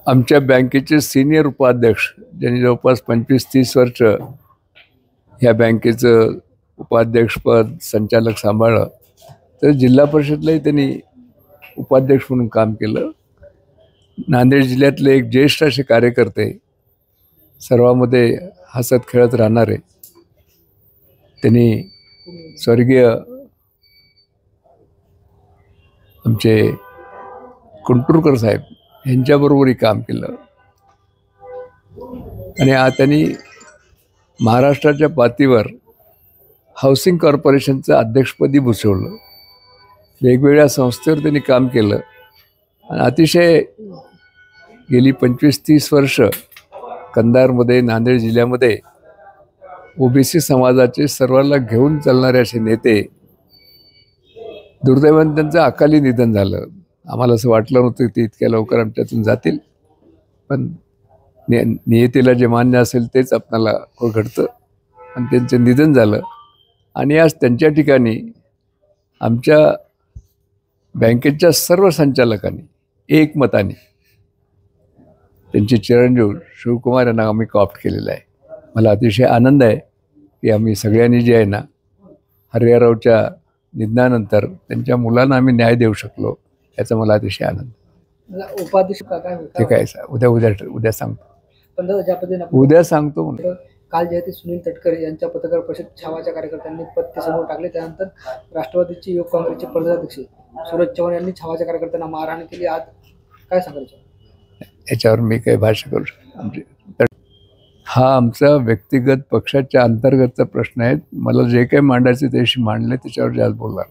आमच्या बँकेचे सिनियर उपाध्यक्ष ज्यांनी जवळपास 25-30 वर्ष ह्या बँकेचं उपाध्यक्षपद संचालक सांभाळलं, तर जिल्हा परिषदलाही त्यांनी उपाध्यक्ष म्हणून काम केलं. नांदेड जिल्ह्यातले एक ज्येष्ठ असे कार्यकर्ते, सर्वांमध्ये हसत खेळत राहणारे, त्यांनी स्वर्गीय आमचे कुंटुरकर साहेब यांच्याबरोबरही काम केलं. आणि त्यांनी महाराष्ट्राच्या पातळीवर हाऊसिंग कॉर्पोरेशनचं अध्यक्षपदी भूषवलं. वेगवेगळ्या संस्थेवर त्यांनी काम केलं आणि अतिशय गेली 25-30 वर्ष कंधारमध्ये, नांदेड जिल्ह्यामध्ये ओबीसी समाजाचे सर्वांना घेऊन चालणारे असे नेते. दुर्दैवाने त्यांचं अकाली निधन झालं. आम्हाला असं वाटलं नव्हतं की ते इतक्या लवकर आमच्यातून जातील, पण नियतीला जे मान्य असेल तेच आपल्याला घडतं आणि त्यांचं निधन झालं. आणि आज त्यांच्या ठिकाणी आमच्या बँकेच्या सर्व संचालकांनी एकमताने त्यांचे चिरंजीव शिवकुमार यांना आम्ही कॉप्ट केलेलं आहे. मला अतिशय आनंद आहे की आम्ही सगळ्यांनी जे आहे ना, हरिहररावच्या निधनानंतर त्यांच्या मुलांना आम्ही न्याय देऊ शकलो, याचा मला अतिशय आनंद. उपाध्यक्ष ते काय उद्या सांगतो. पण ज्या पद्धतीने उद्या सांगतो म्हणून काल जे ते सुनील तटकरे यांच्या पत्रकार परिषद छावाच्या कार्यकर्त्यांनी पद समोर टाकले. त्यानंतर राष्ट्रवादीचे युवक काँग्रेसचे प्रदेशाध्यक्ष सूरज चव्हाण यांनी छावाच्या कार्यकर्त्यांना मारहाण केली. आज काय सांगायचं याच्यावर? मी काही भाष्य करू शकतो. हा आमचा व्यक्तिगत पक्षाच्या अंतर्गतचा प्रश्न आहे. मला जे काही मांडायचे त्याशी मांडले, त्याच्यावर जास्त बोलणार.